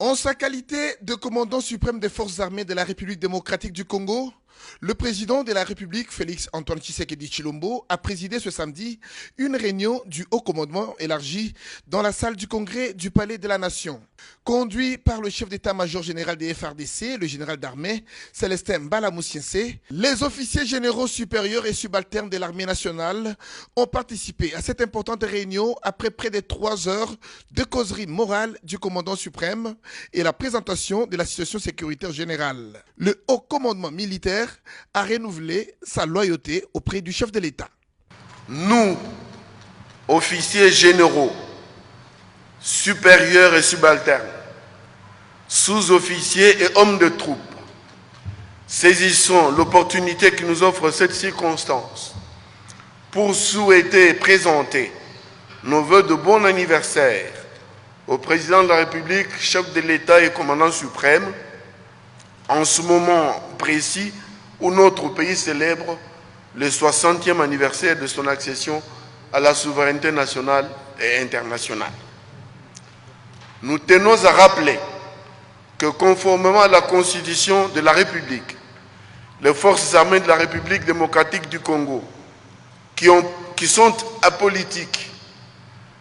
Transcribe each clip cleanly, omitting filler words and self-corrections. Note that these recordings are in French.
En sa qualité de commandant suprême des forces armées de la République démocratique du Congo, le président de la République, Félix Antoine Tshisekedi Tshilombo, a présidé ce samedi une réunion du Haut Commandement élargi dans la salle du Congrès du Palais de la Nation. Conduit par le chef d'état-major général des FARDC, le général d'armée Célestin Mbala Moussiense, les officiers généraux supérieurs et subalternes de l'armée nationale ont participé à cette importante réunion après près de 3 heures de causerie morale du commandant suprême et la présentation de la situation sécuritaire générale. Le Haut Commandement militaire a renouvelé sa loyauté auprès du chef de l'État. Nous, officiers généraux, supérieurs et subalternes, sous-officiers et hommes de troupe, saisissons l'opportunité que nous offre cette circonstance pour souhaiter et présenter nos vœux de bon anniversaire au président de la République, chef de l'État et commandant suprême, en ce moment précis où notre pays célèbre le 60e anniversaire de son accession à la souveraineté nationale et internationale. Nous tenons à rappeler que conformément à la Constitution de la République, les forces armées de la République démocratique du Congo, qui sont apolitiques,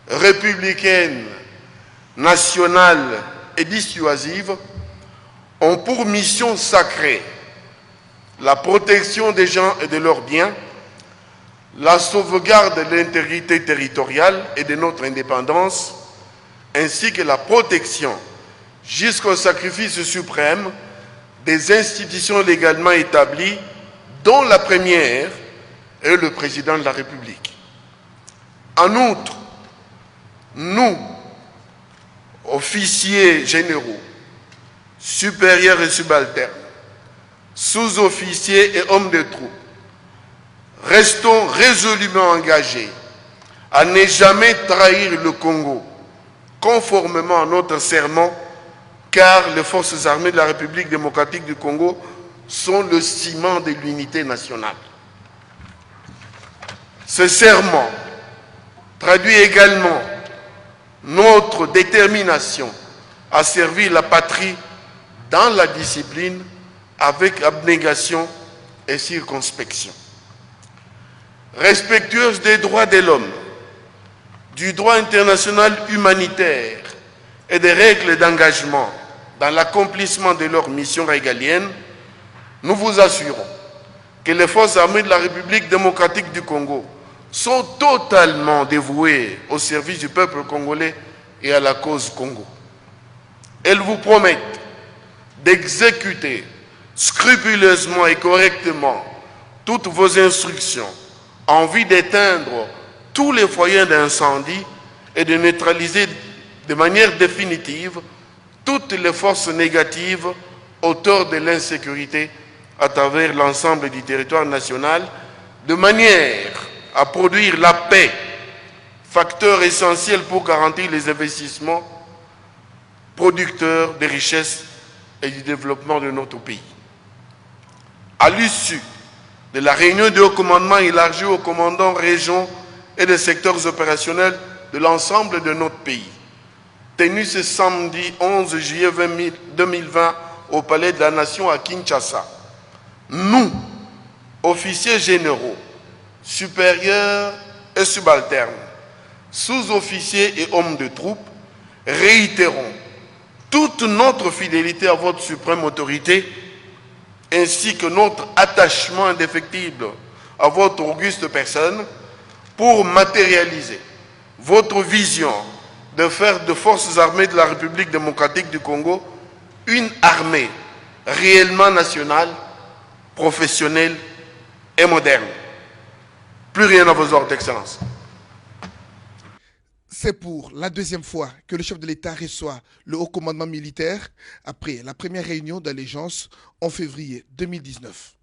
républicaines, nationales et dissuasives, ont pour mission sacrée la protection des gens et de leurs biens, la sauvegarde de l'intégrité territoriale et de notre indépendance, ainsi que la protection jusqu'au sacrifice suprême des institutions légalement établies, dont la première est le président de la République. En outre, nous, officiers généraux, supérieurs et subalternes, sous-officiers et hommes de troupe, restons résolument engagés à ne jamais trahir le Congo, conformément à notre serment, car les forces armées de la République démocratique du Congo sont le ciment de l'unité nationale. Ce serment traduit également notre détermination à servir la patrie dans la discipline avec abnégation et circonspection. Respectueuse des droits de l'homme, du droit international humanitaire et des règles d'engagement dans l'accomplissement de leur mission régalienne, nous vous assurons que les forces armées de la République démocratique du Congo sont totalement dévouées au service du peuple congolais et à la cause Congo. Elles vous promettent d'exécuter scrupuleusement et correctement toutes vos instructions en vue d'éteindre tous les foyers d'incendie et de neutraliser de manière définitive toutes les forces négatives auteurs de l'insécurité à travers l'ensemble du territoire national, de manière à produire la paix, facteur essentiel pour garantir les investissements producteurs de richesses et du développement de notre pays. À l'issue de la réunion du haut commandement élargi aux commandants régions et des secteurs opérationnels de l'ensemble de notre pays, tenue ce samedi 11 juillet 2020 au Palais de la Nation à Kinshasa, nous, officiers généraux, supérieurs et subalternes, sous-officiers et hommes de troupe, réitérons toute notre fidélité à votre suprême autorité, ainsi que notre attachement indéfectible à votre auguste personne, pour matérialiser votre vision de faire de forces armées de la République démocratique du Congo une armée réellement nationale, professionnelle et moderne. Plus rien à vos ordres, Excellence. C'est pour la deuxième fois que le chef de l'État reçoit le haut commandement militaire après la première réunion d'allégeance en février 2019.